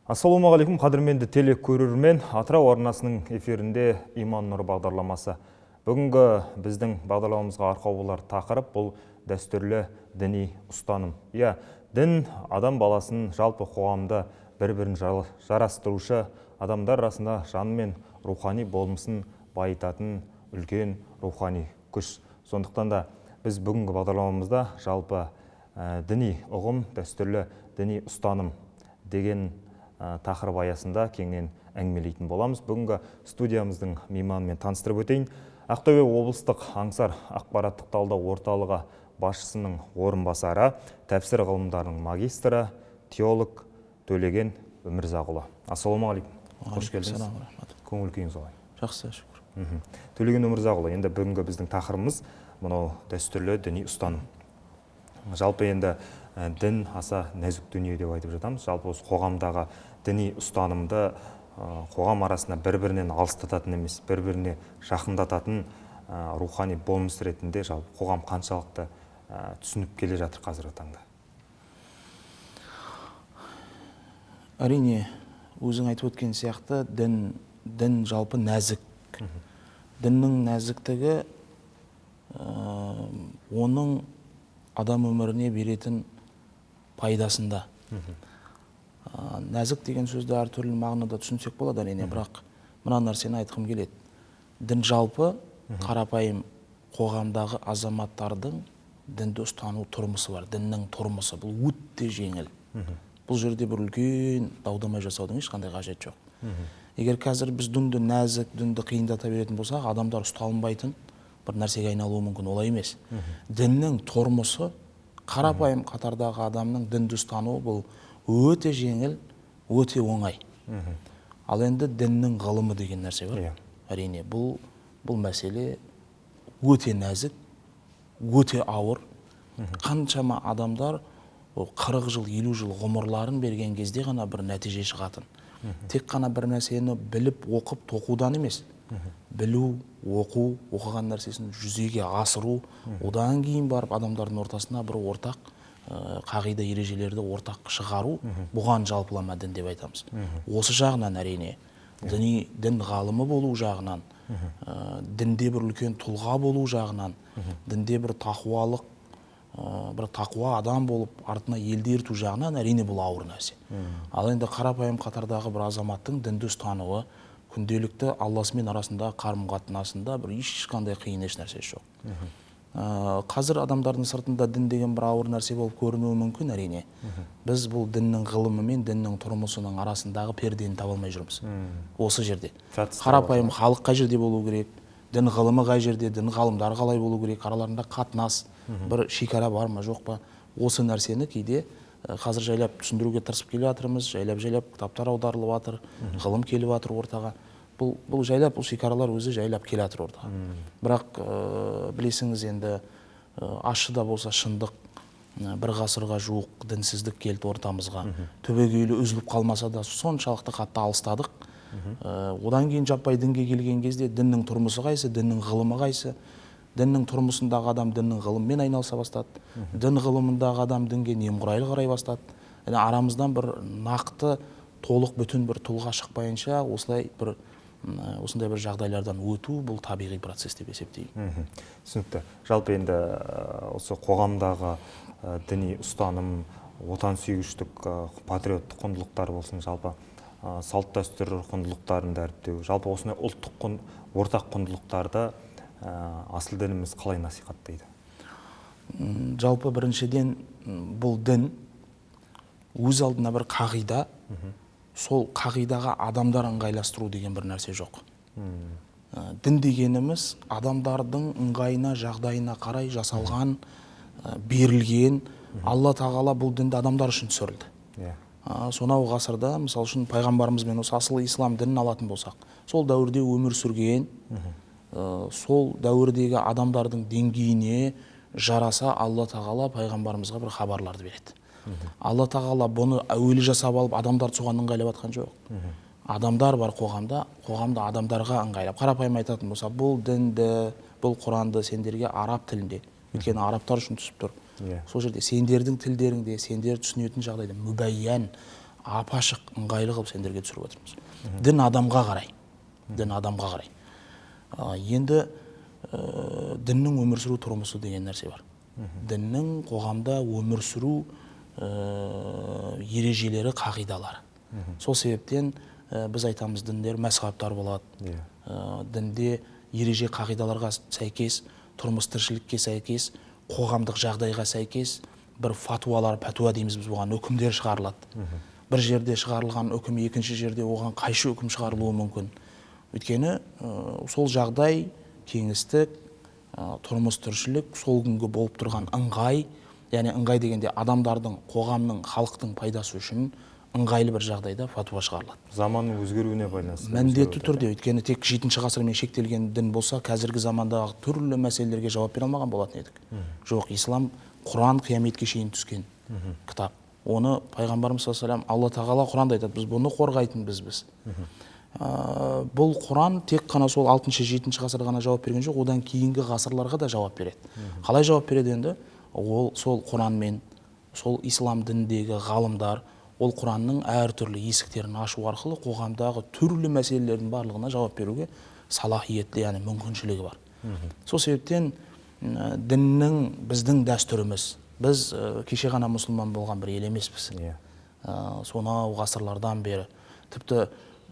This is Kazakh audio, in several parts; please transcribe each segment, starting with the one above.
Ассалаумағалейкум, қадірменді телекөрермен. Атырау арнасының эфирінде Иман Нұры бағдарламасы. Бүгінгі біздің бағдарламамызға арқау болар тақырып бұл дәстүрлі діни ұстаным. Дін адам баласын, жалпы қоғамда бір-бірін жарастырушы, адамдар арасында жаны мен рухани болмысын байытатын үлкен рухани күш. Сондықтан да біз бүгінгі бағдарламамызда жалпы діни ұғым, дәстүрлі діни ұстаным деген тақырып аясында кеңінен әңгімелейтін боламыз. Бүгінгі студиямыздың мейманымен таныстырып өтейін. Ақтөбе облыстық аңсар ақпараттық талдау орталығы басшысының орынбасары, тәпсір ғылымдарының магистрі, теолог Төлеген Өмірзақұлы. Ассалаумағалейкум. Қош келдіңіз. Көңіл күйіңіз қалай? Жақсы, шүкір. Төлеген Өмірзақұлы, енді бүгінгі біздің тақырыбымыз мынау дәстүрлі діни ұстаным. Жалпы енді дін аса нәзік дүние деп айтып жатамыз. Жалпы осы қоғамдағы діни ұстанымды қоғам арасында бір-бірінен алыстататын емес, бір-біріне жақындататын рухани болмыс ретінде жалпы қоғам қаншалықты түсініп келе жатыр қазіргі таңда? Әрине, өзің айтып өткен сияқты, дін жалпы нәзік. Діннің нәзіктігі оның адам өміріне беретін пайдасында. Нәзік деген сөзді әртүрлі мағынада түсінсек болады, әрине, бірақ мына нәрсені айтқым келеді. Дін жалпы қарапайым қоғамдағы азаматтардың дінді ұстану тұрмысы бар. Діннің тұрмысы бұл өте жеңіл. Бұл жерде бір үлкен даудамай жасаудың ешқандай қажеті жоқ. Егер қазір біз дінді нәзік, дінді қиындата беретін болсақ, адамдар ұсталынбайтын бір нәрсеге айналуы мүмкін, олай емес. Діннің тұрмысы, қарапайым қатардағы адамның дінді ұстануы бұл өте жеңіл, өте оңай. Ал енді діннің ғылымы деген нәрсе бар. Әрине, бұл мәселе өте нәзік, өте ауыр. Қаншама адамдар 40 жыл, 50 жыл ғұмырларын берген кезде ғана бір нәтиже шығатын. Тек қана бір нәрсені біліп, оқып, тоқудан емес. Білу, оқу, оқыған нәрсесін жүзеге асыру, одан кейін барып адамдардың ортасына бір ортақ қағида ережелерді ортақ шығару, бұған жалпылама дін деп айтамыз. Осы жағынан әрине, дін ғалымы болу жағынан, дінде бір үлкен тұлға болу жағынан, дінде бір тақуалық, бір тақуа адам болып артына елді ерту жағынан әрине бұл ауыр нәрсе. Ал енді қарапайым қатардағы бір азаматтың дінді ұстануы, күнделікті Алласымен арасында қарым-қатынасында бір ешқандай қиын еш нәрсе жоқ. Қазір адамдардың сыртында дін деген бір ауыр нәрсе болып көрінуі мүмкін, әрине. Біз бұл діннің ғылымы мен діннің тұрмысының арасындағы пердені таба алмай жүрміз. Осы жерде. Қарапайым халық қай жерде болу керек, дін ғылымы қай жерде, дін ғалымдар қалай болу керек, араларында қатынас, бір шекара бар ма, жоқ па? Осы нәрсені кейде қазір жайлап түсіндіруге тырысып келе жатырмыз, жайлап кітаптар аударылып жатыр, ғылым келіп жатыр ортаға. Бұл жайлап, бұл шекаралар өзі жайлап келе жатыр ортаға. Бірақ білесіңіз енді ащы да болса шындық, бір ғасырға жуық дінсіздік келді ортамызға. Түбегейлі үзіліп қалмаса да соншалықты қатты алыстадық. Одан кейін жаппай дінге келген кезде діннің тұрмысы қайсы, діннің ғылымы қайсы? Діннің тұрмысындағы адам діннің ғылыммен айналыса бастады. Дін ғылымындағы адам дінге немқұрайлы қарай бастады. Арамыздан бір нақты, толық бүтін бір тұлға шықпайынша осындай бір жағдайлардан өту бұл табиғи процесс деп есептеймін. Түсінікті. Жалпы енді осы қоғамдағы діни ұстаным, отансүйгіштік, патриоттық құндылықтар болсын, жалпы салт дәстүр құндылықтарын дәріптеу, жалпы осындай ұлттық ортақ құндылықтарды асыл дініміз қалай насихаттайды? Жалпы біріншіден бұл дін өз алдына бір қағида, сол қағидаға адамдар ыңғайластыру деген бір нәрсе жоқ. Дін дегеніміз адамдардың ыңғайына, жағдайына қарай жасалған, берілген. Алла тағала бұл дінді адамдар үшін түсірілді. Сонау ғасырда, мысал үшін пайғамбарымызбен осы асыл ислам дінін алатын болсақ, сол дәуірде өмір сүрген, сол дәуірдегі адамдардың деңгейіне жараса Алла тағала пайғамбарымызға бір хабарларды береді. Алла тағала бұны әуелі жасап алып адамдарды соған ыңғайлап жатқан жоқ. Адамдар бар қоғамда адамдарға ыңғайлап. Қарапайым айтатын болса, бұл дінді, бұл Құранды сендерге араб тілінде, өйткені арабтар үшін түсіп тұр. Сол жерде сендердің тілдеріңде, сендер түсінетін жағдайда мүбәйян, апашық ыңғайлы қылып сендерге түсіріп отырмыз. Дін адамға қарай. Дін адамға қарай. Енді діннің өмір сүру тұрмысы деген нәрсе бар. Діннің қоғамда өмір сүру ережелері, қағидалары. Сол себептен біз айтамыз, діндер мәзһабтар болады. Дінде ереже қағидаларға сәйкес, тұрмыс тіршілікке сәйкес, қоғамдық жағдайға сәйкес бір фатуалар, пәтуа дейміз біз, оған үкімдер шығарылады. Бір жерде шығарылған үкім екінші жерде оған қайшы үкім шығарылуы мүмкін. Өйткені сол жағдай, кеңістік, тұрмыс тіршілік, сол күнгі болып тұрған ыңғай, яғни ыңғай дегенде адамдардың, қоғамның, халықтың пайдасы үшін ыңғайлы бір жағдайда фатуа шығарылады. Заманның өзгеруіне байланысты. Міндетті түрде, өйткені тек 7-ші ғасырмен шектелген дін болса, қазіргі замандағы түрлі мәселелерге жауап бере алмаған болатын едік. Жоқ, ислам, Құран қияметке шейін түскен кітап. Оны пайғамбарымыз саллаллаху алейхи ва саллям, Алла тағала Құранда айтады, біз бұны қорғайтынбыз біз. Бұл Құран тек қана сол 6-7 ғасырда ғана жауап берген жоқ, одан кейінгі ғасырларға да жауап береді. Қалай жауап береді енді? Ол сол Құранмен, сол ислам дініндегі ғалымдар ол Құранның әртүрлі есіктерін ашу арқылы қоғамдағы түрлі мәселелердің барлығына жауап беруге салахиетті, яғни мүмкіншілігі бар. Сол себептен діннің біздің дәстүріміз, біз кеше ғана мұсылман болған бір ел емеспіз. Сонау ғасырлардан бері, тіпті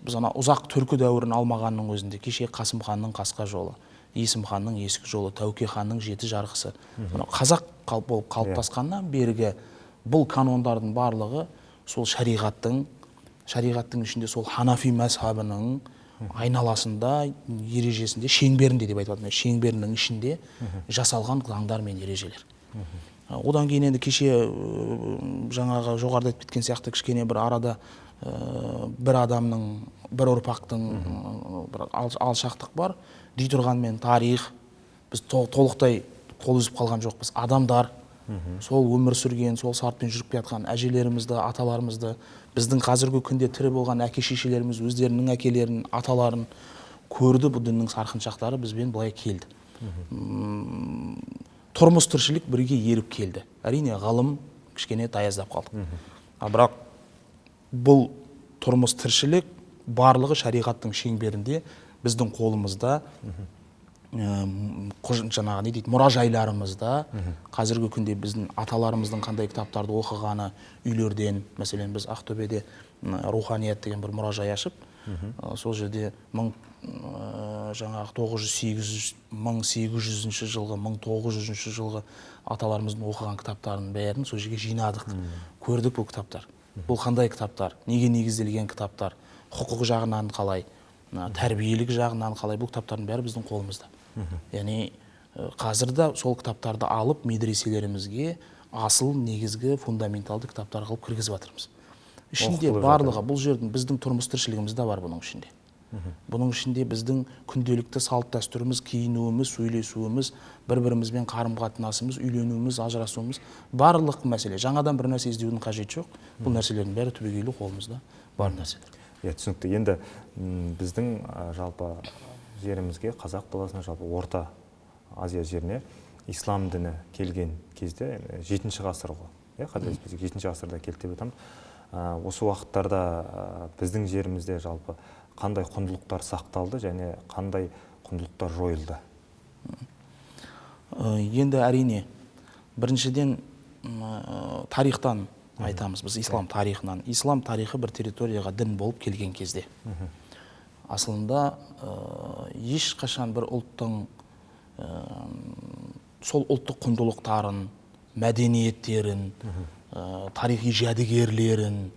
біз ана ұзақ түркі дәуірін алмағанның өзінде кеше Қасым ханның қасқа жолы, Есім ханның ескі жолы, Тәуке ханның жеті жарғысы, қазақ болып қалыптасқаннан бергі бұл канондардың барлығы сол шариғаттың ішінде сол Ханафи мәзһабының айналасында, ережесінде, шеңберінде деп айтып жатырмын, шеңберінің ішінде жасалған заңдар мен ережелер. Одан кейін енді кеше жаңағы жоғарыда айтып кеткен сияқты кішкене бір арада бір адамның, бір ұрпақтың бір алшақтық бар. Дей тұрғанмен тарих, біз толықтай қол үзіп қалған жоқпыз. Адамдар, сол өмір сүрген, сол сартпен жүріп келе жатқан әжелерімізді, аталарымызды, біздің қазіргі күнде тірі болған әке-шешелеріміз өздерінің әкелерін, аталарын көрді, бұл діннің сарқыншақтары бізбен былай келді. Тұрмыс тіршілік бірге еріп келді. Әрине ғылым кішкене таяздап қалды. Бірақ бұл тұрмыс тіршілік барлығы шариғаттың шеңберінде біздің қолымызда, жаңағы не дейді, мұражайларымызда, қазіргі күнде біздің аталарымыздың қандай кітаптарды оқығаны үйлерден, мәселен біз Ақтөбеде руханият деген бір мұражай ашып, сол жерде 1800 жылғы, 1900 жылғы аталарымыздың оқыған кітаптарын бәрін сол жерге жинадық, көрдік бұл кітаптар. Бұл қандай кітаптар, неге негізделген кітаптар, құқық жағынан қалай, тәрбиелік жағынан қалай, бұл кітаптардың бәрі біздің қолымызда. Яғни қазірде сол кітаптарды алып медреселерімізге асыл, негізгі, фундаменталды кітаптар қылып кіргізіп жатырмыз. Ішінде барлығы, бұл жердің біздің тұрмыс тіршілігіміз де бар бұның ішінде. Бұның ішінде біздің күнделікті салт дәстүріміз, киінуіміз, сөйлесуіміз, бір-бірімізбен қарым-қатынасымыз, үйленуіміз, ажырасуымыз, барлық мәселе. Жаңадан бір нәрсе іздеудің қажеті жоқ. Бұл нәрселердің бәрі түбегейлі қолымызда бар нәрселер. Түсінікті. Енді біздің жалпы жерімізге, қазақ даласына, жалпы Орта Азия жеріне ислам діні келген кезде 7-ші ғасыр ғой. Қателеспесек 7-ші ғасырда келді деп айтамыз. Осы уақыттарда біздің жерімізде жалпы қандай құндылықтар сақталды және қандай құндылықтар жойылды? Енді әрине, біріншіден тарихтан айтамыз, біз ислам тарихынан. Ислам тарихы бір территорияға дін болып келген кезде. Асылында ешқашан бір ұлттың сол ұлттық құндылықтарын, мәдениеттерін, тарихи жәдігерлерін,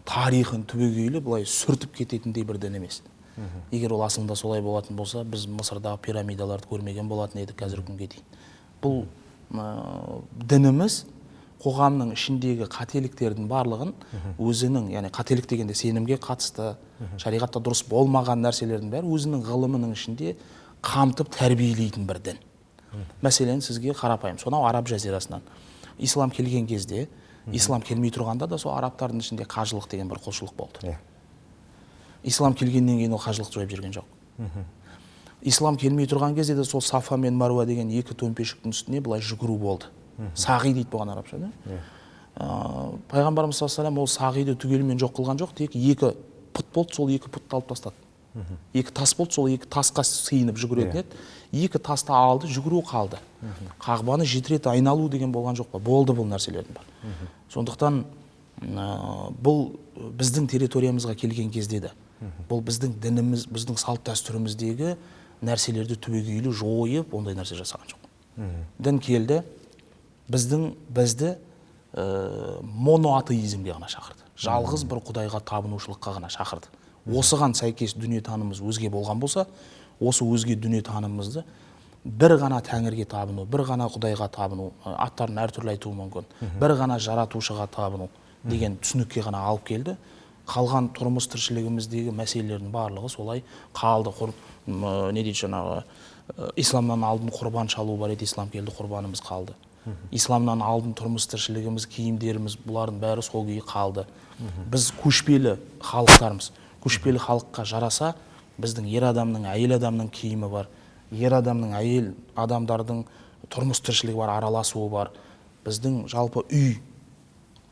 тарихын түбегейлі былай сүртіп кететіндей бір дін емес. Егер ол асылында солай болатын болса, біз Мысырдағы пирамидаларды көрмеген болатын едік қазіргі күнге дейін. Бұл дініміз қоғамның ішіндегі қателіктердің барлығын өзінің, яғни қателік дегенде сенімге қатысты, шариғатта дұрыс болмаған нәрселердің бәрі өзінің ғылымының ішінде қамтып тәрбиелейтін бір дін. Мәселен, сізге қарапайым, сонау араб жазирасынан ислам келген кезде, ислам келмей тұрғанда да сол арабтардың ішінде қажылық деген бір құлшылық болды. Ислам келгеннен кейін ол қажылық жойып жүрген жоқ. Ислам келмей тұрған кезде де сол Сафа мен Маруа деген екі төмпешіктің үстіне былай жүгіру болды. Сағи дейді бұған арабшада. пайғамбарымыз саллаллаху алейхи ол сағиді түгелімен жоқ қылған жоқ, тек екі пұт болды, сол екі пұтты алып тастады. Екі тас болды, сол екі тасқа сыйынып жүгіретін еді. Екі тасты алды, жүгіру қалды. Қағбаны 7 рет айналу деген болған жоқ па? Болды бұл нәрселердің бар. Сондықтан бұл біздің территориямызға келген кезде де, бұл біздің дініміз, біздің салт дәстүріміздегі нәрселерді түбегейлі жойып, ондай нәрсе жасаған жоқ. Дін келді, бізді моноатеизмге ғана шақырды. Жалғыз бір құдайға табынушылыққа ғана шақырды. Осыған сәйкес дүниетанымыз өзге болған болса, осы өзге дүниетанымызды бір ғана тәңірге табыну, бір ғана құдайға табыну, аттарын әртүрлі айтуы мүмкін, бір ғана жаратушыға табыну деген түсінікке ғана алып келді. Қалған тұрмыс тіршілігіміздегі мәселелердің барлығы солай қалды. Не дейді жаңағы, исламнан алдын құрбан шалу бар еді, ислам келді, құрбанымыз қалды. Исламнан алдын тұрмыс тіршілігіміз, киімдеріміз, бұлардың бәрі сол күйі қалды. Біз көшпелі халықтармыз. Көшпелі халыққа жараса, біздің ер адамның, әйел адамның киімі бар, ер адамның, әйел адамдардың тұрмыс тіршілігі бар, араласуы бар. Біздің жалпы үй,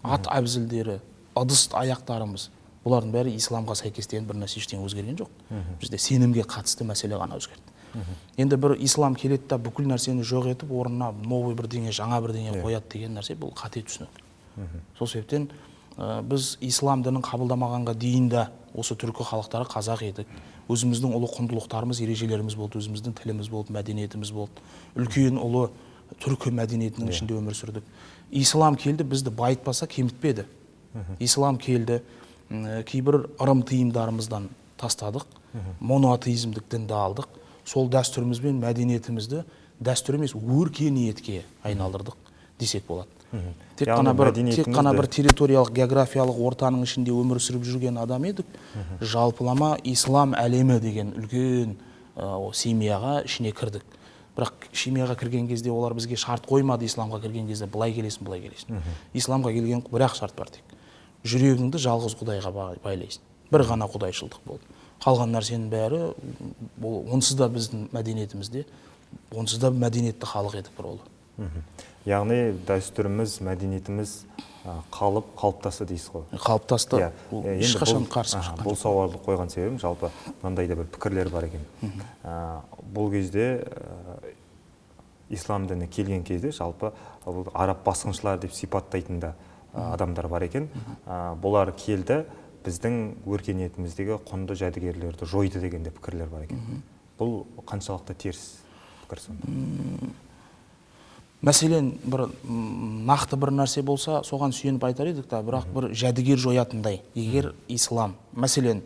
ат әбзілдері, ыдыс аяқтарымыз, бұлардың бәрі исламға сәйкестен бір нәрсе ештеңе өзгерген жоқ. Бізде сенімге қатысты мәселе ғана өзгерді. Енді бір ислам келеді да бүкіл нәрсені жоқ етіп, орнына новый бірдеңе, жаңа бірдеңе қояды деген нәрсе, бұл қате түсінік. Сол себептен біз ислам дінін қабылдамағанға дейін де осы түркі халықтары қазақ едік. Өзіміздің ұлы құндылықтарымыз, ережелеріміз болды, өзіміздің тіліміз болды, мәдениетіміз болды. Үлкен ұлы түркі мәдениетінің ішінде өмір сүрдік. Ислам келді, бізді байытпаса кемітпеді. Ислам келді, кейбір ырым тыйымдарымыздан тастадық, моноатеизмдік дінді алдық. Сол дәстүріміз бен мәдениетімізді дәстүр емес өркениетке айналдырдық десек болады. Тек қана бір территориялық, географиялық ортаның ішінде өмір сүріп жүрген адам едік. Жалпылама ислам әлемі деген үлкен семьяға ішіне кірдік. Бірақ семьяға кірген кезде олар бізге шарт қоймады. Исламға кірген кезде былай келесің, былай келесің. Исламға келген бір-ақ шарт бар тек. Жүрегіңді жалғыз құдайға байлайсың. Бір ғана құдайшылдық болды. Қалған нәрсенің бәрі, онсыз да біздің мәдениетімізде, онсыз да мәдениетті халық едік бір олы. Яғни дәстүріміз, мәдениетіміз қалыптасты дейсіз ғой? Қалыптасты. Ешқашан қарсы шыққан жоқ. Бұл сауалды қойған себебім, жалпы мынандай да бір пікірлер бар екен. Бұл кезде ислам діні келген кезде жалпы араб басқыншылар деп сипаттайтын да адамдар бар екен. Бұлар келді, біздің өркениетіміздегі құнды жәдігерлерді жойды деген де пікірлер бар екен. Бұл қаншалықты теріс пікір сонда? Мәселен, бір нақты бір нәрсе болса, соған сүйеніп айтар едік та, бірақ бір жәдігер жоятындай. Егер ислам, мәселен,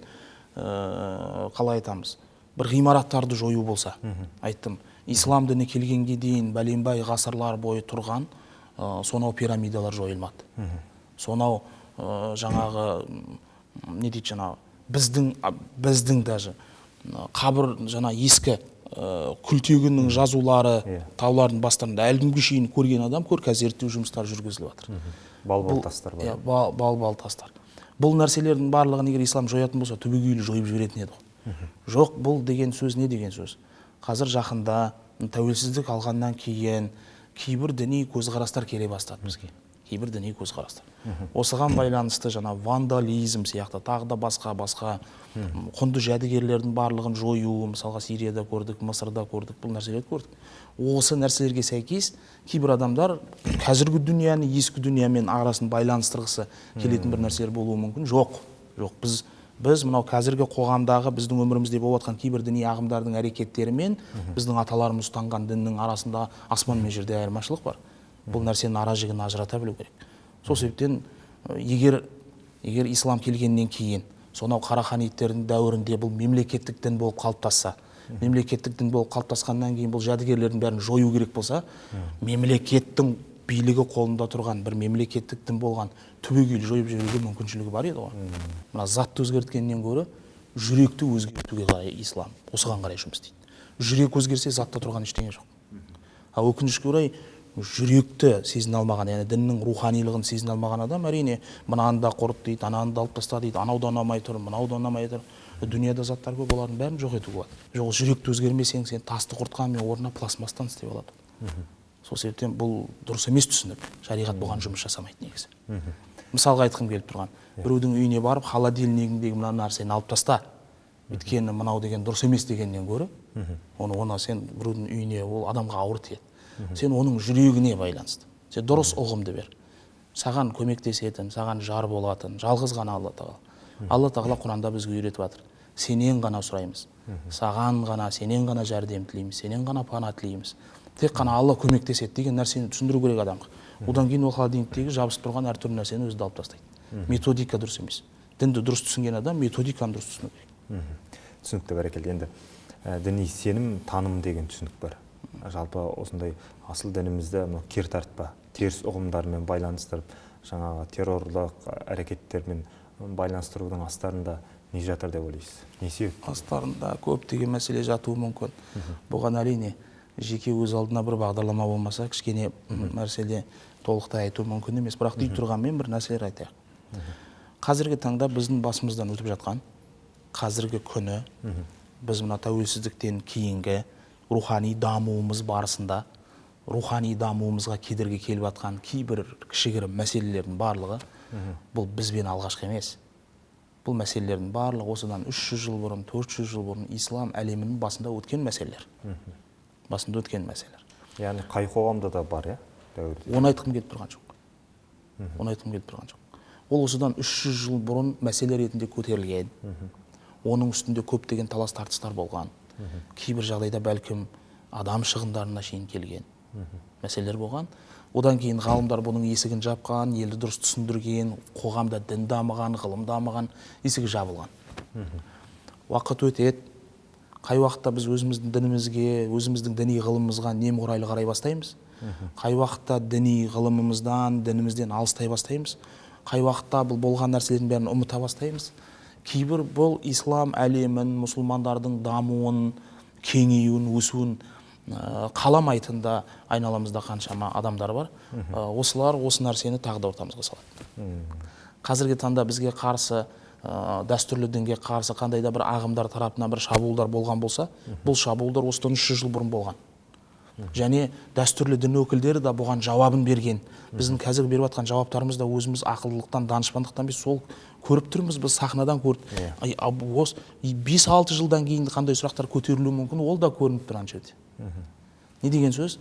қалай айтамыз, бір ғимараттарды жою болса, айттым, ислам діні келгенге дейін бәленбай ғасырлар бойы тұрған сонау пирамидалар жойылмады. Сонау жаңағы, не дейді жаңағы, біздің даже қабір жаңа ескі күлтегіннің жазулары, таулардың бастарында әлі күнге шейін көрген адам көр, қазір зерттеу жұмыстары жүргізіліп жатыр. Бал-бал тастар бар. Бал-бал тастар. Бұл нәрселердің барлығын егер ислам жоятын болса, түбегейлі жойып жіберетін еді ғой. Жоқ, бұл деген сөз не деген сөз? Қазір жақында тәуелсіздік алғаннан кейін кейбір діни көзқарастар келе бастады бізге. Кейбір діни көзқарастар. Осыған байланысты жаңа вандализм сияқты, тағы да басқа құнды жәдігерлердің барлығын жою, мысалға Сирияда көрдік, Мысырда көрдік, бұл нәрселерді көрдік. Осы нәрселерге сәйкес кейбір адамдар қазіргі дүнияны ескі дүниямен арасын байланыстырғысы келетін бір нәрселер болуы мүмкін. Жоқ, біз мынау қазіргі қоғамдағы біздің өмірімізде болып жатқан кейбір діни ағымдардың әрекеттері мен біздің аталарымыз ұстанған діннің арасында аспан мен жерде айырмашылық бар. Бұл нәрсенің ара жігін ажырата білу керек. Сол себептен егер ислам келгеннен кейін сонау қараханиттердің дәуірінде бұл мемлекеттік дін болып қалыптасса, мемлекеттік дін болып қалыптасқаннан кейін бұл жәдігерлердің бәрін жою керек болса, мемлекеттің билігі қолында тұрған бір мемлекеттік дін болған түбегейлі жойып жіберуге мүмкіншілігі бар еді ғой. Мына затты өзгерткеннен гөрі жүректі өзгертуге қарай ислам осыған қарай жұмыс істейді. Жүрек өзгерсе затта тұрған ештеңе жоқ. Өкінішке орай жүректі сезіне алмаған, яғни діннің руханилығын сезіне алмаған адам әрине мынаны да құрт дейді, ананы да алып таста дейді, анау да ұнамай тұр, мынау да ұнамай тұр. Дүниеде заттар көп, олардың бәрін жоқ етуге болады. Жоқ, жүректі өзгермесең, сен тасты құртқанмен орнына пластмастан істеп алады. Сол себептен бұл дұрыс емес түсінік. Шариғат болған жұмыс жасамайды негізі. Мысалға айтқым келіп тұрған, біреудің үйіне барып холодильнигіндегі мына нәрсені алып таста, өйткені мынау деген дұрыс емес дегеннен гөрі, оны сен біреудің үйіне, ол адамға ауыр тиеді. Сен оның жүрегіне байланысты. Сен дұрыс ұғымды бер. Саған көмектесетін, саған жар болатын, жалғыз ғана Алла Тағала. Алла Тағала Құранда бізге үйретіп жатыр. Сенен ғана сұраймыз. Саған ғана, сенен ғана жәрдем тілейміз, сенен ғана пана тілейміз. Тек қана Алла көмектеседі деген нәрсені түсіндіру керек адамға. Одан кейін ол холодильниктегі жабысып тұрған әртүрлі нәрсені өзі алып тастайды. Методика дұрыс емес. Дінді дұрыс түсінген адам методиканы дұрыс түсіну керек. Түсінікті, бәрекелді. Енді діни сенім, таным деген түсінік бар. Жалпы осындай асыл дінімізді кер тартпа, теріс ұғымдармен байланыстырып, жаңағы террорлық әрекеттермен байланыстырудың астарында не жатыр деп ойлайсыз? Не себеп? Астарында көптеген мәселе жатуы мүмкін. Бұған әрине жеке өз алдына бір бағдарлама болмаса, кішкене мәселе толықтай айту мүмкін емес. Бірақ дей тұрғанмен бір нәрселер айтайық. Қазіргі таңда біздің басымыздан өтіп жатқан, қазіргі күні біз мына тәуелсіздіктен кейінгі рухани дамуымыз барысында, рухани дамуымызға кедергі келіп жатқан кейбір кішігірім мәселелердің барлығы бұл бізбен алғашқы емес. Бұл мәселелердің барлығы осыдан 300 жыл бұрын, 400 жыл бұрын ислам әлемінің басында өткен мәселелер. Басында өткен мәселелер. Яғни қай қоғамда да бар, иә? Оны айтқым келіп тұрған жоқ. Оны айтқым келіп тұрған жоқ. Ол осыдан 300 жыл бұрын мәселе ретінде көтерілген. Оның үстінде көптеген талас тартыстар болған. Кейбір жағдайда бәлкім адам шығындарына шейін келген мәселелер болған. Одан кейін ғалымдар бұның есігін жапқан, елді дұрыс түсіндірген, қоғамда дін дамыған, ғылым дамыған, есігі жабылған. Уақыт өтеді. Қай уақытта біз өзіміздің дінімізге, өзіміздің діни ғылымымызға немқұрайлы қарай бастаймыз. Қай уақытта діни ғылымымыздан, дінімізден алыстай бастаймыз. Қай уақытта бұл болған нәрселердің бәрін ұмыта бастаймыз. Кейбір бұл ислам әлемін, мұсылмандардың дамуын, кеңеюін, өсуін қаламайтында айналамызда қаншама адамдар бар. Осылар осы нәрсені тағы да ортамызға салады. Қазіргі таңда бізге қарсы, дәстүрлі дінге қарсы қандай да бір ағымдар тарапынан бір шабуылдар болған болса, бұл шабуылдар осыдан 300 жыл бұрын болған. Және дәстүрлі дін өкілдері де бұған жауабын берген. Біздің қазір беріп жатқан жауаптарымыз да өзіміз ақылдылықтан, данышпандықтан біз сол көріп тұрмыз, біз сахнадан көріп. 5-6 жылдан кейін қандай сұрақтар көтерілуі мүмкін, ол да көрініп тұрған жерде. Не деген сөз?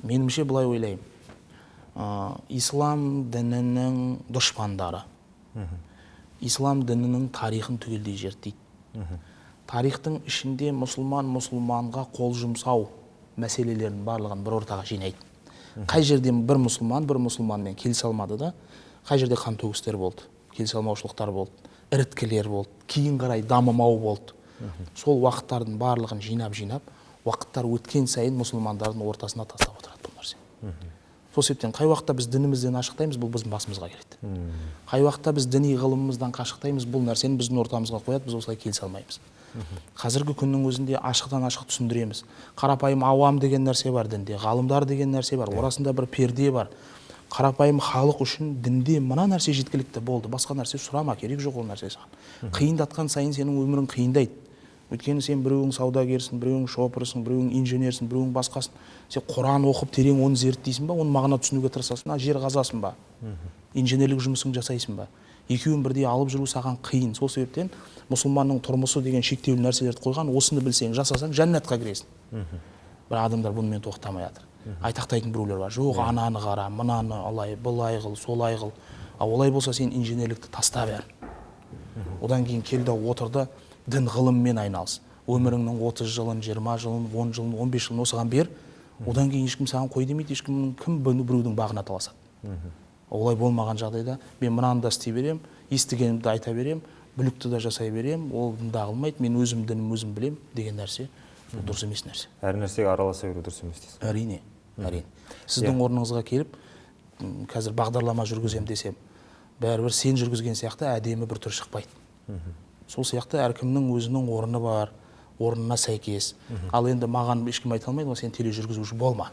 Меніңше былай ойлаймын. Ислам дінінің дұшпандары, ислам дінінің тарихын түгелдей зерттейді. Тарихтың ішінде мұсылманға қол жұмсау мәселелердің барлығын бір ортаға жинайды. Қай жерде бір мұсылманмен келісе алмады да, қай жерде қан төгістер болды, келісе алмаушылықтар болды, іріткілер болды, кейін қарай дамымау болды. Сол уақыттардың барлығын жинап, уақыттар өткен сайын мұсылмандардың ортасына тастап отырады бұл нәрсе. Сол себептен қай уақытта біз дінімізден ашықтаймыз, бұл біздің басымызға келеді. Қай уақытта біз діни ғылымымыздан қашықтаймыз, бұл нәрсені біздің ортамызға қояды, біз осылай келісе алмаймыз. Қазіргі күннің өзінде ашықтан ашық түсіндіреміз. Қарапайым ауам деген нәрсе бар дінде, ғалымдар деген нәрсе бар, орасында бір перде бар. Қарапайым халық үшін дінде мына нәрсе жеткілікті болды, басқа нәрсе сұрама, керек жоқ ол нәрсе саған. Қиындатқан сайын сенің өмірің қиындайды. Өйткені сен біреуің саудагерсің, біреуің шопырсың, біреуің инженерсің, біреуің басқасын. Сен Құран оқып терең оны зерттейсің ба, оны мағына түсінуге тырысасың, жер қазасың ба, инженерлік жұмысың жасайсың ба. Екеуін бірдей алып жүру саған қиын. Сол себептен мұсылманның тұрмысы деген шектеулі нәрселерді қойған, осыны білсең, жасасаң, жәннатқа кіресің. Бір адамдар бұнымен тоқтамай жатыр. Айтақтайтын біреулер бар. Жоқ, ананы қара, мынаны алай, былай қыл, солай қыл. Олай болса сен инженерлікті таста бер. Одан кейін келді отырды, дін ғылыммен айналыс. Өміріңнің 30 жылын, 20 жылын, 10 жылын, 15 жылын осыған бер. Одан кейін ешкім саған қой демейді, ешкім біреудің бағына таласады. Олай болмаған жағдайда мен мынаны да істей берем, естігенімді айта берем, бүлікті да жасай берем, ол дінді ағылмайды, мен өзім дінім өзім білем деген нәрсе дұрыс емес нәрсе. Әр нәрсеге араласа беру дұрыс емес дейсіз. Әрине. Сіздің орныңызға келіп, қазір бағдарлама жүргізем десем, бәрібір сен жүргізген сияқты әдемі бір түр шықпайды. Сол сияқты әркімнің өзінің орны бар, орнына сәйкес. Ал енді маған ешкім айта алмайды, сен тележүргізуші болма.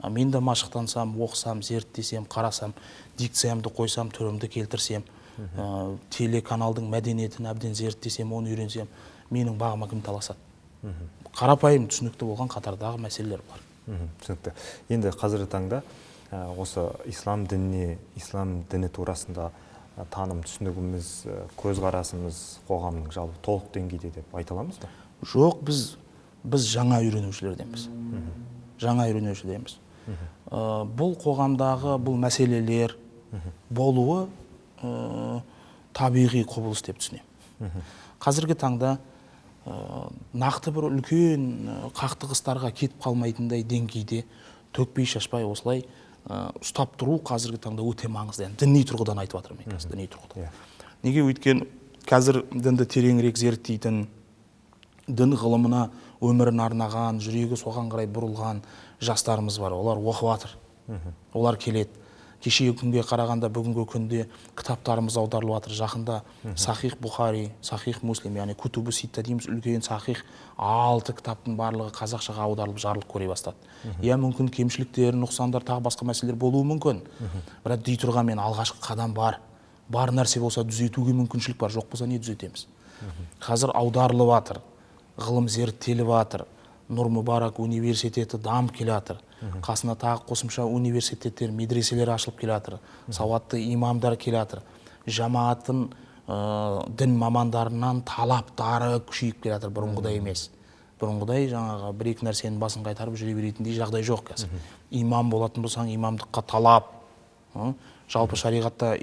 Мен де машықтансам, оқысам, зерттесем, қарасам, дикциямды қойсам, түрімді келтірсем, телеканалдың мәдениетін әбден зерттесем, оны үйренсем, менің бағыма кім таласады. Қарапайым түсінікті болған қатардағы мәселелер бар. Түсінікті. Енді қазіргі таңда осы ислам діні турасында таным түсінігіміз, көзқарасымыз қоғамның жалпы толық деңгейде деп айта аламыз ба? Жоқ, біз жаңа үйренушілерденбіз. Жаңа үйренушілерденбіз. Бұл қоғамдағы бұл мәселелер болуы табиғи құбылыс деп түсінемін. Қазіргі таңда нақты бір үлкен қақтығыстарға кетіп қалмайтындай деңгейде төкпей шашпай осылай ұстап тұру қазіргі таңда өте маңызды. Yani діни тұрғыдан айтып жатырмын мен қазір, діни тұрғыдан. Неге? Өйткені қазір дінді тереңірек зерттейтін, дін ғылымына өмірін арнаған, жүрегі соған қарай бұрылған жастарымыз бар. Олар оқып жатыр. Олар келеді. Кешегі күнге қарағанда бүгінгі күнде кітаптарымыз аударылып жатыр. Жақында Сахих Бухари, Сахих Муслим, яғни Кутубу Ситта дейміз, үлкен Сахих 6 кітаптың барлығы қазақшаға аударылып жарылып көре бастады. Иә, мүмкін кемшіліктер, нұқсандар, тағы басқа мәселелер болуы мүмкін. Бірақ дей тұрғанмен алғашқы қадам бар. Бар нәрсе болса түзетуге мүмкіншілік бар, жоқ болса не түзетеміз? Қазір аударылып жатыр, ғылым зерттеліп жатыр. Нұр Мүбарак университеті дамып келе жатыр. Қасына тағы қосымша университеттер, медреселер ашылып келе жатыр. Сауатты имамдар келе жатыр. Жамааттың дін мамандарынан талаптары күшейіп келе жатыр, бұрынғыдай емес. Бұрынғыдай жаңағы бір-екі нәрсенің басын қайтарып жүре беретіндей жағдай жоқ қазір. Имам болатын болсаң, имамдыққа талап. Жалпы шариғатта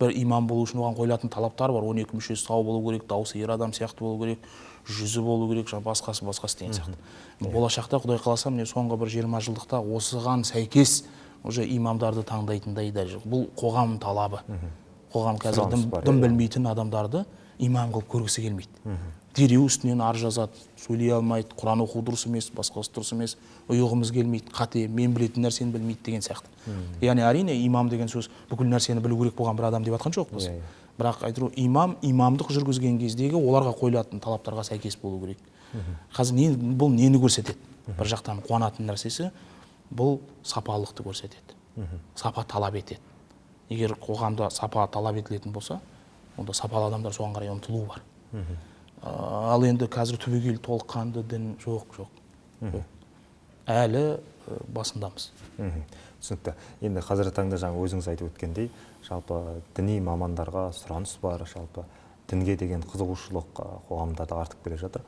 бір имам болу үшін оған қойылатын талаптар бар. 12 мүшесі сау болу керек, дауысы ер адам сияқты болу керек, жүзі болу керек, басқасы деген сияқты. Болашақта Құдай қаласа міне соңғы бір 20 жылдықта осыған сәйкес уже имамдарды таңдайтындай дәреже. Бұл қоғам талабы. Қоғам қазір дін білмейтін адамдарды имам қылып көргісі келмейді. Дереу үстінен ар жазады, сөйлей алмайды, Құран оқу дұрыс емес, басқасы дұрыс емес, ұйығымыз келмейді, қате, мен білетін нәрсені білмейді деген сияқты. Яғни әрине имам деген сөз бүкіл нәрсені білу керек болған бір адам деп жатқан жоқпыз. Бірақ айтыру имамдық жүргізген кездегі оларға қойылатын талаптарға сәйкес болу керек. Қазір бұл нені көрсетеді? Бір жақтан қуанатын нәрсесі бұл сапалықты көрсетеді. Сапа талап етеді. Егер қоғамда сапа талап етілетін болса, онда сапалы адамдар соған қарай ұмтылуы бар. Ал енді қазір түбегейлі толыққанды дін жоқ. Әлі басындамыз. Түсінікті. Енді қазіргі таңда жаңа өзіңіз айтып өткендей, жалпы діни мамандарға сұраныс бар, жалпы дінге деген қызығушылық қоғамда да артып келе жатыр.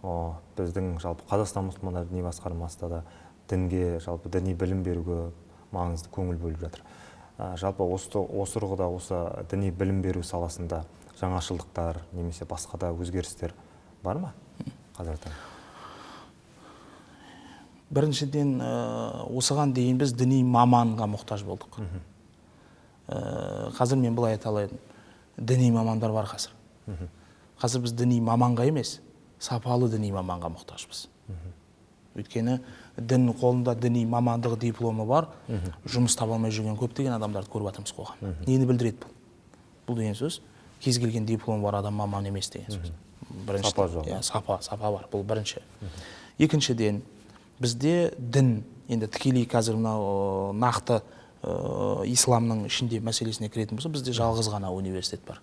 Біздің жалпы Қазақстан мұсылмандар діни басқармасында да дінге, жалпы діни білім беруге маңызды көңіл бөліп жатыр. Жалпы осы тұрғыда осы діни білім беру саласында жаңашылдықтар немесе басқа да өзгерістер бар ма қазіргі таңда? Біріншіден, осыған дейін біз діни маманға мұқтаж болдық. Қазір мен былай айта алайын, діни мамандар бар қазір. Қазір біз діни маманға емес, сапалы діни маманға мұқтажбыз. Өйткені дін қолында діни мамандығы дипломы бар, жұмыс таба алмай жүрген көптеген адамдарды көріп жатырмыз қоғам. Нені білдіреді бұл? Бұл деген сөз, кез келген дипломы бар адам маман емес деген сөз. Сапа жоқ. Сапа бар, бұл бірінші. Екіншіден, бізде дін, енді тікелей қазір нақты исламның ішінде мәселесіне кіретін болса, бізде жалғыз ғана университет бар.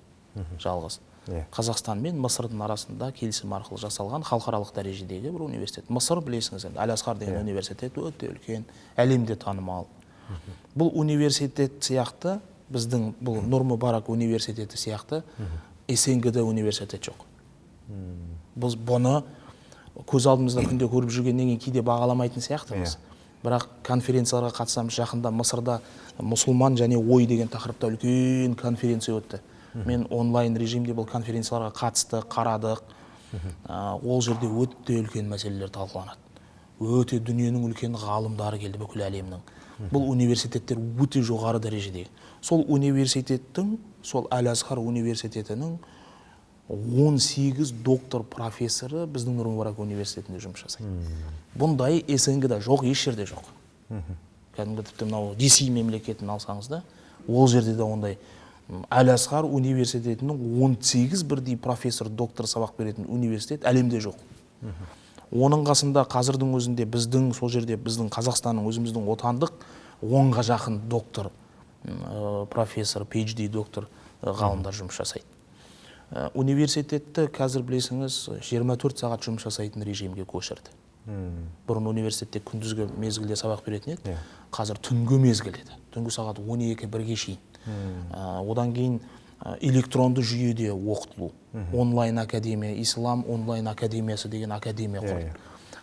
Жалғыз. Қазақстан мен Мысырдың арасында келісім арқылы жасалған халықаралық дәрежедегі бір университет. Мысыр, білесіңіз, Әл-Асқар деген университет өте үлкен, әлемде танымал. Бұл университет сияқты, біздің бұл Нұр Мүбарак университеті сияқты, СНГ-де университет жоқ. Біз бұны көз алдымызда күнде көріп жүргеннен кейін кейде бағаламайтын сияқтымыз. Бірақ конференцияларға қатысамыз. Жақында Мысырда мұсылман және ой деген тақырыпта үлкен конференция өтті. Мен онлайн режимде бұл конференцияларға қатысты, қарадық. Ол жерде өте үлкен мәселелер талқыланады. Өте дүниенің үлкен ғалымдары келді, бүкіл әлемнің. Бұл университеттер өте жоғары дәрежедегі. Сол университеттің, сол Әл-Асқар университетінің 18 доктор профессоры біздің Нұр Мүбарак университетінде жұмыс жасайды. Бұндай СНГ-да жоқ, еш жерде жоқ. Кәдімгі тіпті мынау Ресей мемлекетін алсаңыз да, ол жерде де ондай Әл-Асқар университетінің 18 бірдей профессор, доктор сабақ беретін университет әлемде жоқ. Оның қасында қазірдің өзінде біздің сол жерде біздің Қазақстанның өзіміздің отандық 10-ға жақын доктор, профессор, PhD доктор ғалымдар жұмыс жасайды. Университетті қазір білесіңіз 24 сағат жұмыс жасайтын режимге көшірді. Бұрын университетте күндізгі мезгілде сабақ беретін еді, қазір түнгі мезгіл еді. Түнгі сағат 12-1-ге шейін. Одан кейін электронды жүйеде оқытылу. Онлайн академия, Ислам онлайн академиясы деген академия құрды.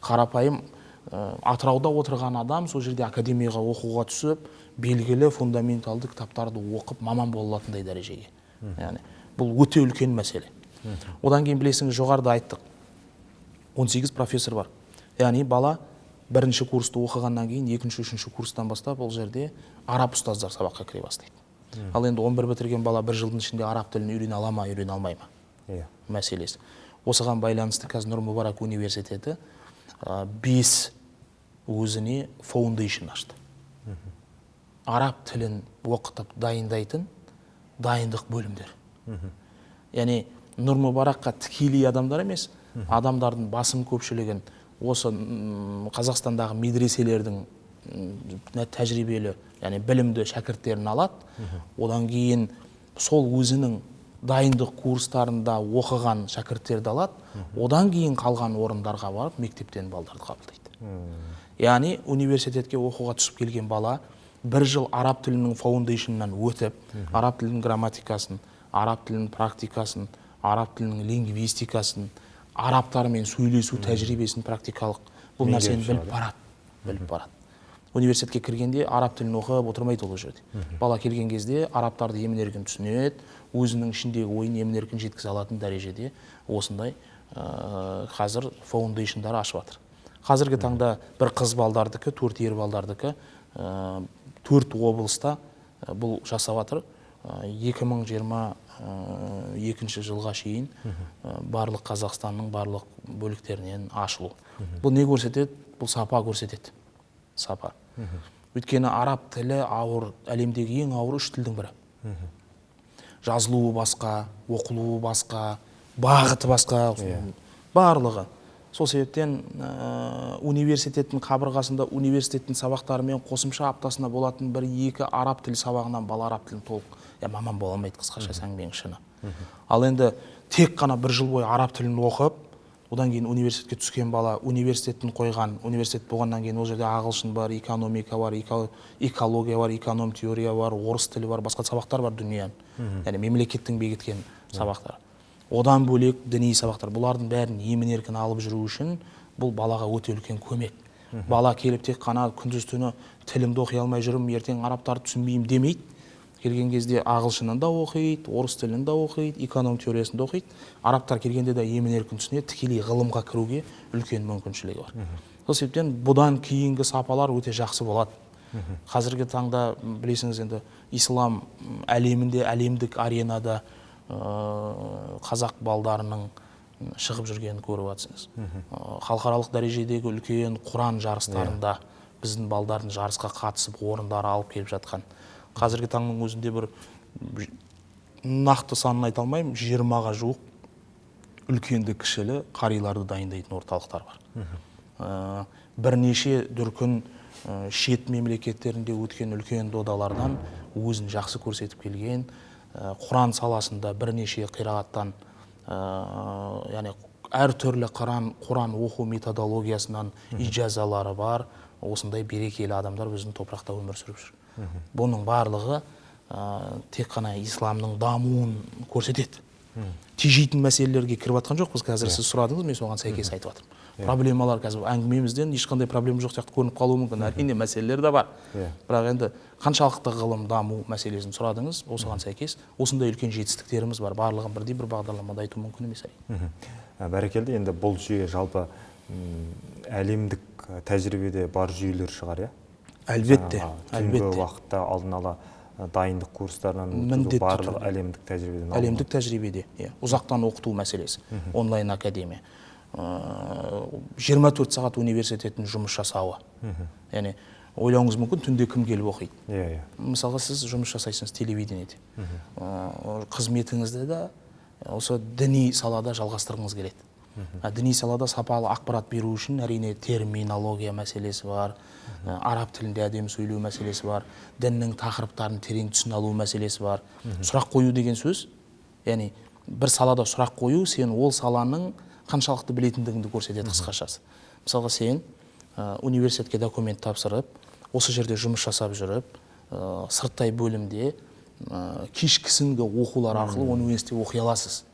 Қарапайым Атырауда отырған адам сол жерде академияға оқуға түсіп, белгілі фундаменталды кітаптарды оқып, маман бола алатындай дәрежеге. Яғни бұл өте үлкен мәселе. Одан кейін білесіңіз, жоғарыда айттық. 18 профессор бар. Яғни бала бірінші курсты оқығаннан кейін, екінші, үшінші курстан бастап ол жерде араб ұстаздар сабаққа кіре бастайды. Ал енді 11 бітірген бала бір жылдың ішінде араб тілін үйрене ала ма, үйрене алмай ма мәселесі. Осыған байланысты қазір Нұр Мүбарак университеті 5 өзіне фаундейшн ашты. Араб тілін оқытып дайындайтын дайындық бөлімдер. Яғни Нұр Мүбаракқа тікелей адамдар емес, адамдардың басым көпшілігін осы Қазақстандағы медреселердің тәжірибелі, яғни білімді шәкірттерін алады. Одан кейін сол өзінің дайындық курстарында оқыған шәкірттерді алады. Одан кейін қалған орындарға барып мектептен балдарды қабылдайды. Яғни университетке оқуға түсіп келген бала бір жыл араб тілінің фаундейшнынан өтіп, араб тілінің грамматикасын, араб тілінің практикасын, араб тілінің лингвистикасын, арабтармен сөйлесу тәжірибесін практикалық бұл нәрсені біліп барады. Университетке кіргенде араб тілін оқып отырмайды ол жерде. Бала келген кезде арабтарды емін-еркін түсінеді, өзінің ішіндегі ойын емін-еркін жеткізе алатын дәрежеде осындай қазір фаундейшндары ашып жатыр. Қазіргі таңда бір қыз балдардікі, 4 ер балдардікі 4 облыста бұл жасап жатыр. 2022 жылға шейін барлық Қазақстанның барлық бөліктерінен ашылу. Бұл не көрсетеді? Бұл сапа көрсетеді. Сапа. Өйткені араб тілі ауыр, әлемдегі ең ауыр 3 тілдің бірі. Жазылуы басқа, оқылуы басқа, бағыты басқа, барлығы. Сол себептен университеттің қабырғасында университеттің сабақтарымен қосымша аптасына болатын 1-2 араб тілі сабағынан бала араб тілін толық маман бола алмайды, қысқаша әңгіменің шыны. Ал енді тек қана 1 жыл бойы араб тілін оқып, одан кейін университетке түскен бала университеттің қойған, университет болғаннан кейін ол жерде ағылшын бар, экономика бар, экология бар, эконом теория бар, орыс тілі бар, басқа сабақтар бар дүнияның. Яғни мемлекеттің бекіткен сабақтар. Одан бөлек діни сабақтар. Бұлардың бәрін емін-еркін алып жүру үшін бұл балаға өте үлкен көмек. Бала келіп тек қана күндіз түні тілімді оқи алмай жүрім, ертең арабтарды түсінбеймін демейді. Келген кезде ағылшынын да оқиды, орыс тілін да оқиды, эконом теориясын да оқиды. Арабтар келгенде де емін-еркін түсінеді, тікелей ғылымға кіруге үлкен мүмкіншілігі бар. Сол себептен бұдан кейінгі сапалар өте жақсы болады. Қазіргі таңда білесіңіз, енді ислам әлемінде, әлемдік аренада қазақ балдарының шығып жүргенін көріп жатсыңыз. Халықаралық дәрежедегі үлкен Құран жарыстарында біздің балдардың жарысқа қатысып орындар алып келіп жатқан. Қазіргі таңның өзінде бір нақты санын айта алмаймын, 20-ға жуық үлкенді кішілі қариларды дайындайтын орталықтар бар. Бірнеше дүркін шет мемлекеттерінде өткен үлкен додалардан өзін жақсы көрсетіп келген, Құран саласында бірнеше қирағаттан, яғни әртүрлі Құран оқу методологиясынан ижазалары бар, осындай берекелі адамдар біздің топырақта өмір сүріп жүр. Бұның барлығы тек қана исламның дамуын көрсетеді. Тежейтін мәселелерге кіріп жатқан жоқпыз. Қазір сіз сұрадыңыз, мен соған сәйкес айтып жатырмын. Проблемалар қазір әңгімемізден ешқандай проблема жоқ сияқты көрініп қалуы мүмкін. Әрине мәселелер де бар. Бірақ енді қаншалықты ғылым даму мәселесін сұрадыңыз, осыған сәйкес осындай үлкен жетістіктеріміз бар. Барлығын бірдей бір бағдарламада айту мүмкін емес. Бәрекелді. Енді бұл жүйе жалпы әлемдік тәжірибеде бар жүйелер шығар, Әлбетте. Түнгі уақытта алдын ала дайындық курстарынан барлық әлемдік тәжірибеден. Әлемдік тәжірибеде, ұзақтан оқыту мәселесі, онлайн академия. 24 сағат университеттің жұмыс жасауы. Яғни ойлауыңыз мүмкін, түнде кім келіп оқиды. Мысалға сіз жұмыс жасайсыңыз телевидениеде. Қызметіңізді де осы діни салада жалғастырғыңыз келеді. Діни салада сапалы ақпарат беру үшін әрине терминология мәселесі бар, араб тілінде әдемі сөйлеу мәселесі бар, діннің тақырыптарын терең түсіне алу мәселесі бар. Сұрақ қою деген сөз, яғни бір салада сұрақ қою, сен ол саланың қаншалықты білетіндігіңді көрсетеді қысқашасы. мысалға сен университетке документ тапсырып, осы жерде жұмыс жасап жүріп, сырттай бөлімде кешкісінгі оқулар арқылы университетте оқи аласыз.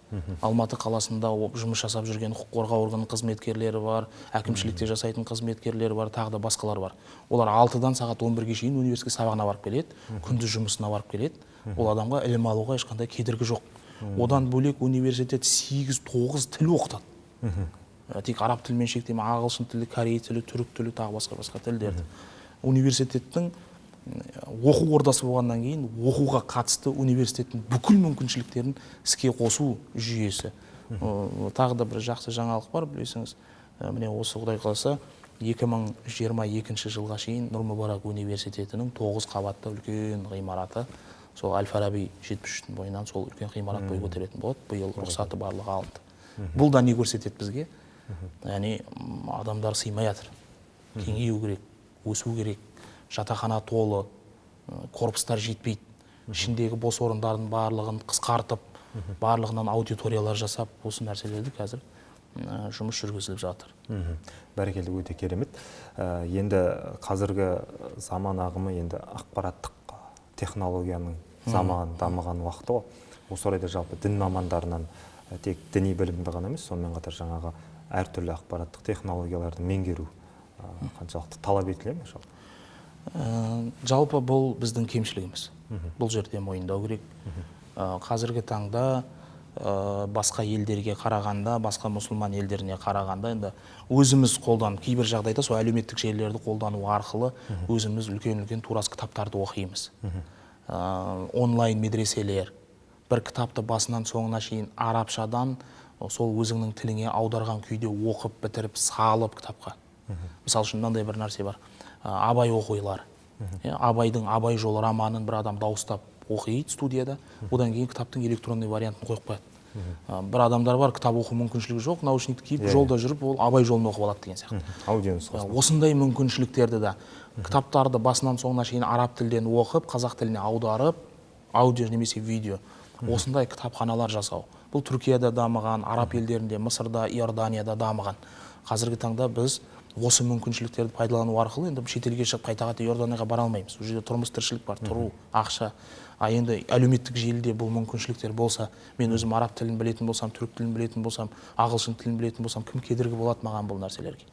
Алматы қаласында жұмыс жасап жүрген құқық қорғау органының қызметкерлері бар, әкімшілікте жасайтын қызметкерлері бар, тағы да басқалар бар. Олар 6-дан сағат 11-ге шейін университетке сабағына барып келеді, күндіз жұмысына барып келеді. Ол адамға ілім алуға ешқандай кедергі жоқ. Одан бөлек университет 8-9 тіл оқытады. Тек араб тілімен шектеме, ағылшын тілі, корей тілі, түрік тілі, тағы басқа тілдерді. Университеттің оқу ордасы болғаннан кейін оқуға қатысты университеттің бүкіл мүмкіншіліктерін іске қосу жүйесі. Тағы да бір жақсы жаңалық бар, білесіңіз, міне осы Құдай қаласа 2022 жылға шейін Нұр Мүбарак университетінің 9 қабатты үлкен ғимараты, сол Әл-Фараби 73-тің бойынан сол үлкен ғимарат бой көтеретін болады. Биыл рұқсаты барлығы алынды. Бұл да не көрсетеді бізге? Яғни адамдар сыймай жатыр. Кеңею керек, өсу керек. Жатақхана толы, корпустар жетпейді. Ішіндегі бос орындардың барлығын қысқартып, барлығынан аудиториялар жасап, осы нәрселерді қазір жұмыс жүргізіліп жатыр. Бәрекелді, өте керемет. Енді қазіргі заман ағымы енді ақпараттық технологияның заман дамыған уақыты ғой. Осы орайда жалпы дін мамандарынан тек діни білімді ғана емес, сонымен қатар жаңағы әртүрлі ақпараттық технологияларды меңгеру қаншалықты талап етіле ме жалпы? Жалпы бұл біздің кемшілігіміз. Бұл жерде мойындау керек. Қазіргі таңда басқа елдерге қарағанда, басқа мұсылман елдеріне қарағанда, енді өзіміз кейбір жағдайда сол әлеуметтік желілерді қолдану арқылы өзіміз үлкен-үлкен турас кітаптарды оқимыз. Онлайн медреселер, бір кітапты басынан соңына шейін арабшадан сол өзіңнің тіліңе аударған күйде оқып бітіріп салып кітапқа. Мысалы үшін мынандай бір нәрсе бар. Абай оқилар. Абайдың Абай жолы романын бір адам дауыстап оқиды студияда, одан кейін кітаптың электронный вариантын қойып қояды. Бір адамдар бар, кітап оқу мүмкіншілігі жоқ, наушникті киіп жолда жүріп, ол Абай жолын оқып алады деген сияқты. Аудио нұсқасы. Осындай мүмкіншіліктерді да кітаптарды басынан соңына шейін араб тілден оқып, қазақ тіліне аударып, аудио немесе видео, осындай кітапханалар жасау. Бұл Түркияда дамыған, араб елдерінде, Мысырда, Иорданияда дамыған. Қазіргі таңда біз осы мүмкіншіліктерді пайдалану арқылы енді шетелге шығып қайта Иорданияға бара алмаймыз. Ол жерде тұрмыс тіршілік бар, тұру, ақша. Енді әлеуметтік желіде бұл мүмкіншіліктер болса, мен өзім араб тілін білетін болсам, түрік тілін білетін болсам, ағылшын тілін білетін болсам, кім кедергі болады маған бұл нәрселерге?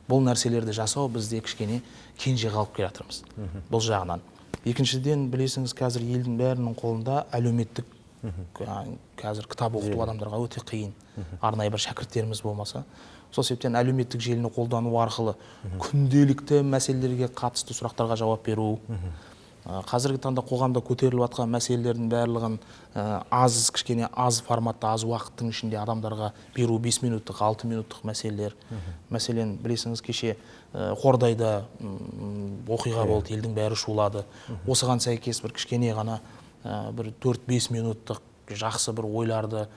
Бұл нәрселерді жасау бізде кішкене кенже қалып келе жатырмыз. Бұл жағынан. Екіншіден, білесіңіз, қазір елдің бәрінің қолында әлеуметтік қазір кітап оқыту адамдарға өте қиын. Арнайы бір шәкірттеріміз болмаса, сол себептен әлеуметтік желіні қолдану арқылы күнделікті мәселелерге қатысты сұрақтарға жауап беру. Қазіргі таңда қоғамда көтеріліп жатқан мәселелердің барлығын кішкене аз форматта, аз уақыттың ішінде адамдарға беру, 5 минуттық, 6 минуттық мәселелер. Мәселен, білесіңіз, кеше Қордайда оқиға болды, елдің бәрі шулады. Осыған сәйкес бір кішкене ғана бір 4-5 минуттық жақсы бір ойларды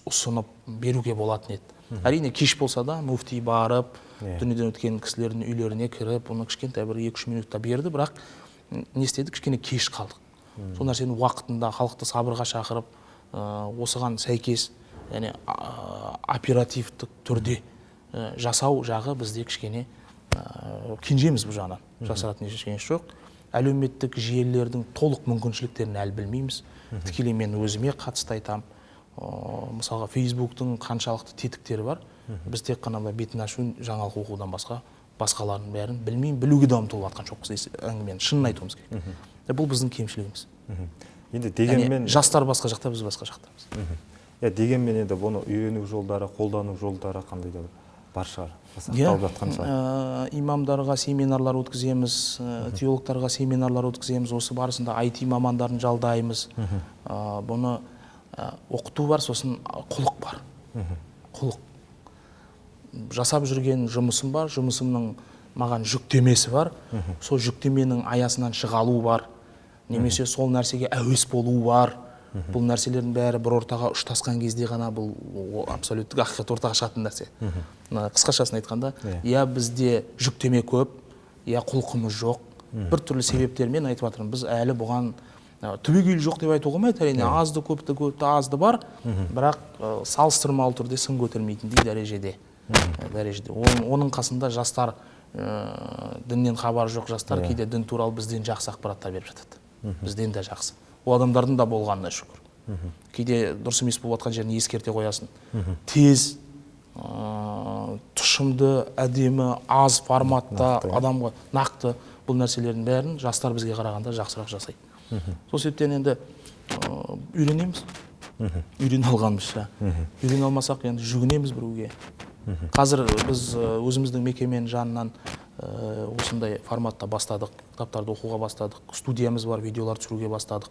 ұсынып беруге болатын еді. Әрине кеш болса да муфти барып, дүниеден өткен кісілердің үйлеріне кіріп, оны кішкентай бір 2-3 минутта берді, бірақ не істедік, кішкене кеш қалдық. Сол нәрсені уақытында халықты сабырға шақырып, осыған сәйкес, яғни оперативтік түрде жасау жағы бізде кішкене кенжеміз бұл жағынан. Жасыратын ештеңе жоқ. Әлеуметтік желілердің толық мүмкіншіліктерін әлі білмейміз. Тікелей мен өзіме қатысты айтамын. Мысалға, Фейсбуктың қаншалықты тетіктері бар. Біз тек қана бетін ашу, жаңалық оқудан басқалардың бәрін білмеймін, білуге де ұмтылып жатқан жоқпыз әңгімені, шынын айтуымыз керек. Бұл біздің кемшілігіміз. Енді дегенмен жастар басқа жақта, біз басқа жақтамыз. Дегенмен енді бұны үйрену жолдары, қолдану жолдары қандай да бар шығар. Жасақталып жатқан шығар. Имамдарға семинарлар өткіземіз, теологтарға семинарлар өткіземіз, осы барысында IT мамандарын жалдаймыз. Бұны оқыту бар, сосын құлық бар. Құлық. Жасап жүрген жұмысым бар, жұмысымның маған жүктемесі бар. Сол жүктеменің аясынан шығалу бар. Немесе сол нәрсеге әуес болу бар. Бұл нәрселердің бәрі бір ортаға ұштасқан кезде ғана бұл абсолюттік ақиқат ортаға шығатын нәрсе. Қысқашасын айтқанда, я бізде жүктеме көп, я құлқымыз жоқ. Бір түрлі себептермен айтып жатырмын. Біз әлі бұған түбегейлі жоқ деп айтуға болмайды, әрине азды көпті азды бар, бірақ салыстырмалы түрде сын көтермейтіндей дәрежеде. дәрежеде. Оның қасында жастар, діннен хабары жоқ жастар кейде дін туралы бізден жақсы ақпараттар беріп жатады. Бізден де жақсы. Ол адамдардың да болғанына шүкір. Кейде дұрыс емес болып жатқан жерін ескерте қоясын. Тез, тұшымды, әдемі, аз форматта, адамға нақты бұл нәрселердің бәрін жастар бізге қарағанда жақсырақ жасайды. Сол себептен енді үйренеміз. Үйрене алғанбыз. Үйрене алмасақ енді жүгінеміз біреуге. Қазір біз өзіміздің мекеменің жанынан осындай форматта бастадық, кітаптарды оқуға бастадық, студиямыз бар, видеолар түсіруге бастадық.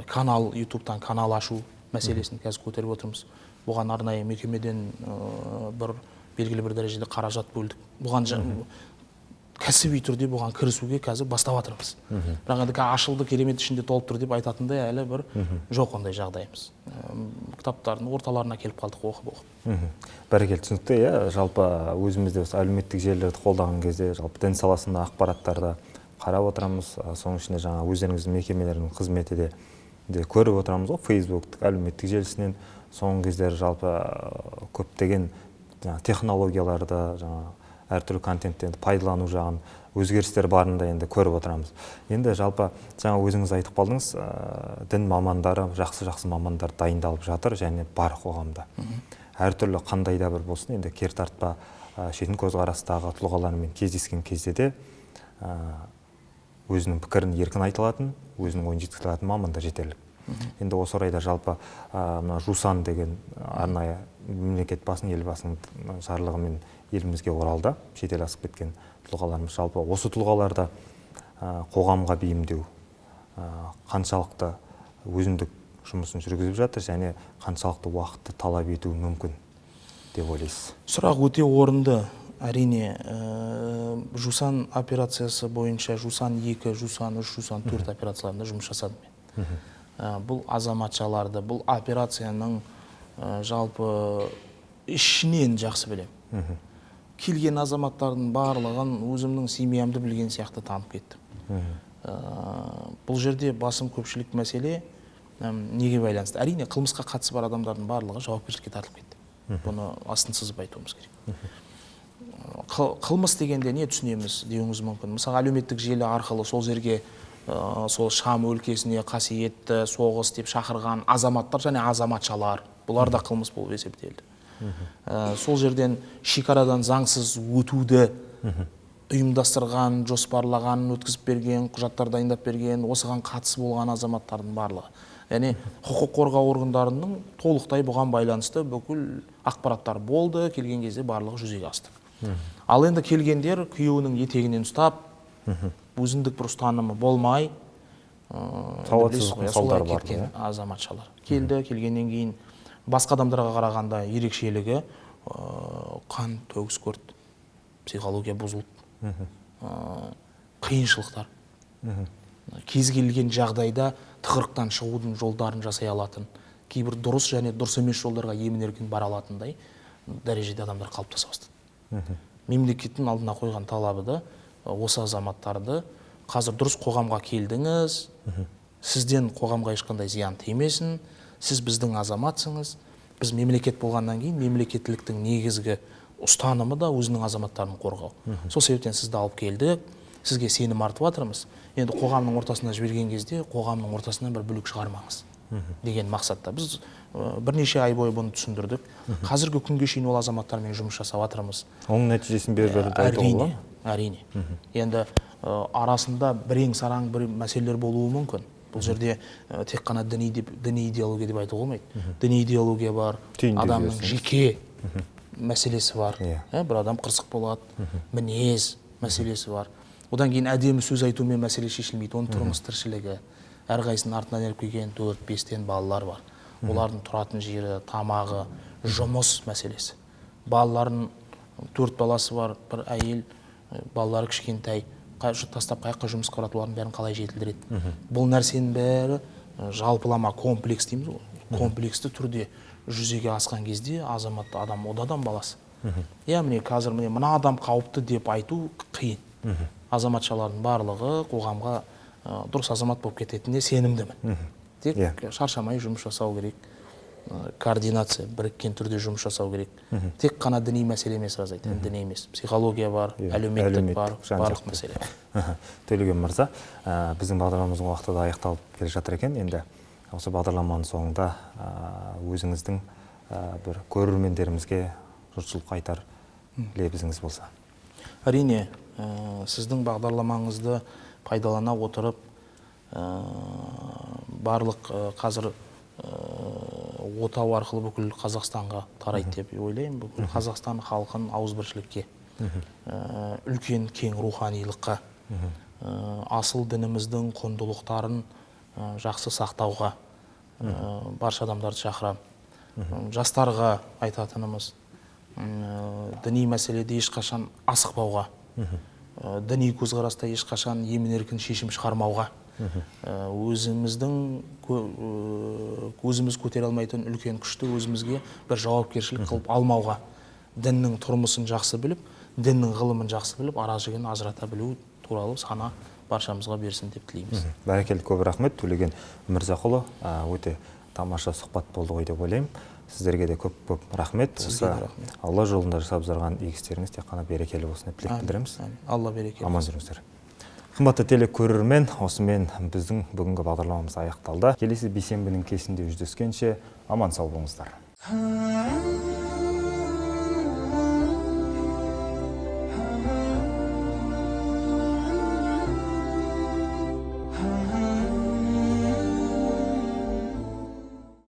Канал, ютубтан канал ашу мәселесін қазір көтеріп отырмыз. Бұған арнайы мекемеден бір белгілі бір дәрежеде қаражат бөлдік. Бұған кәсіби түрде бұған кірісуге қазір бастап жатырмыз. Бірақ енді ашылды, керемет ішінде толып тұр деп айтатындай әлі бір жоқ ондай жағдайымыз. Кітаптардың орталарына келіп қалдық оқып. Бәрекелді, түсінікті. Жалпы өзімізде әлеуметтік желілерді қолдаған кезде жалпы дін саласында ақпараттарды қарап отырамыз. Соның ішінде жаңа өздеріңіздің мекемелердің қызметі де көріп отырамыз ғой, фейсбуктік әлеуметтік желісінен. Соңғы кездері жалпы көптеген технологияларды, әртүрлі контенттерді пайдалану жағын өзгерістер барында енді көріп отырамыз. Енді жалпы жаңа өзіңіз айтып қалдыңыз, дін мамандары, жақсы мамандар дайындалып жатыр және бар қоғамда. Әртүрлі қандай да бір болсын, енді кертартпа шетін көзқарастағы тұлғалармен кездескен кезде де өзінің пікірін еркін айта алатын, өзінің ойын жеткізе алатын мамандар жетерлік. Енді осы орайда жалпы Жусан деген арнайы мемлекет басының, елбасының жарлығымен елімізге оралды, шетел асып кеткен тұлғаларымыз. Жалпы осы тұлғаларды қоғамға бейімдеу қаншалықты өзіндік жұмысын жүргізіп жатыр және қаншалықты уақытты талап ету мүмкін деп ойлайсыз? Сұрақ өте орынды. Әрине, Жусан операциясы бойынша Жусан 2, Жусан 3, Жусан 4 операцияларында жұмыс жасадым мен. Бұл азаматшаларды, бұл операцияның жалпы ішінен жақсы білем. Келген азаматтардың барлығын өзімнің семьямды білген сияқты танып кеттім. Бұл жерде басым көпшілік мәселе неге байланысты? Әрине, қылмысқа қатысы бар адамдардың барлығы жауапкершілікке тартылып кетті. Бұны астын сызып айтуымыз керек. Қылмыс дегенде не түсінеміз деуіңіз мүмкін. Мысалы, әлеуметтік желі арқылы сол жерге сол Шам өлкесіне қасиетті соғыс деп шақырған азаматтар және азаматшалар, бұлар да қылмыс болып есептелді. Сол жерден шекарадан заңсыз өтуді ұйымдастырған, жоспарлаған, өткізіп берген, құжаттар дайындап берген, осыған қатысы болған азаматтардың барлығы. Яғни құқық қорғау органдарының толықтай бұған байланысты бүкіл ақпараттар болды, келген кезде барлығы жүзеге асты. Ал енді келгендер күйеуінің етегінен ұстап, өзіндік бір ұстанымы болмай, солай кеткен азаматшалар. Келгеннен кейін басқа адамдарға қарағанда ерекшелігі қан төгіс көрді, психология бұзылды, қиыншылықтар. Кез келген жағдайда тығырықтан шығудың жолдарын жасай алатын, кейбір дұрыс және дұрыс емес жолдарға емін-еркін бара алатындай дәрежеде адамдар қалыптаса бастады. Мемлекеттің алдына қойған талабы да осы азаматтарды қазір дұрыс қоғамға келдіңіз, сізден қоғамға ешқандай зиян тимесін, сіз біздің азаматсыңыз. Біз мемлекет болғаннан кейін мемлекеттіліктің негізгі ұстанымы да өзінің азаматтарын қорғау. Сол себептен сізді алып келдік, сізге сенім артып жатырмыз. Енді қоғамның ортасына жіберген кезде қоғамның ортасынан бір бүлік шығармаңыз деген мақсатта біз бірнеше ай бойы бұны түсіндірдік. Қазіргі күнге шейін ол азаматтармен жұмыс жасап жатырмыз. Оның нәтижесін беріп жатыр. Әрине. Енді арасында бірең сараң бір мәселелер болуы мүмкін. Бұл жерде тек қана діни идеология деп айтуға болмайды. Діни идеология бар, адамның жеке мәселесі бар. Бір адам қырсық болады, мінез мәселесі бар. Одан кейін әдемі сөз айтумен мәселе шешілмейді. Оның тұрмыс тіршілігі, әрқайсының артынан еріп келген 4-5 балалар бар. Олардың тұратын жері, тамағы, жұмыс мәселесі. Балалардың 4 баласы бар, бір әйел, балалары кішкентай, тастап қайыққа жұмысқа барады, олардың бәрін қалай жетілдіреді. Бұл нәрсенің бәрі жалпылама комплекс дейміз ғой. Комплексті түрде жүзеге асқан кезде азамат адам одан баласы. Міне қазір мына адам қауіпті деп айту қиын. Азаматшалардың барлығы қоғамға дұрыс азамат болып кететініне сенімдімін. Тек шаршамай жұмыс жасау керек. координация, біріккен түрде жұмыс жасау керек. Тек қана діни мәселе емес, аз айтайын, діни емес. Психология бар, әлеуметтік бар, барлық мәселе. Төлеген мырза, біздің бағдарламамыздың уақыты да аяқталып келе жатыр екен. Енді осы бағдарламаның соңында өзіңіздің бір көрермендерімізге жұртшылыққа айтар лебізіңіз болса. Әрине, сіздің бағдарламаңызды пайдалана отырып, барлық қазір отау арқылы бүкіл Қазақстанға тарайды деп ойлаймын. Бүкіл Қазақстан халқын ауызбіршілікке, үлкен кең руханилыққа, асыл дініміздің құндылықтарын жақсы сақтауға барша адамдарды шақырамын. Жастарға айтатынымыз, діни мәселеде ешқашан асықпауға, діни көзқараста ешқашан емін-еркін шешім шығармауға, өзіміз көтере алмайтын үлкен күшті өзімізге бір жауапкершілік қылып алмауға, діннің тұрмысын жақсы біліп, діннің ғылымын жақсы біліп, ара жігін ажырата білу туралы сана баршамызға берсін деп тілейміз. Бәрекелді, көп рахмет. Төлеген Өмірзақұлы, өте тамаша сұхбат болды ғой деп ойлаймын. Сіздерге де көп рахмет. Алла жолында жасап зарған игі істеріңіз тек қана берекелі болсын деп тілек білдіреміз. Алла берекелі. Аман жүріңіздер. Қымбатты телекөрермен, осымен біздің бүгінгі бағдарламамыз аяқталды. Келесі бейсенбінің кесінде жүздескенше аман сау болыңыздар.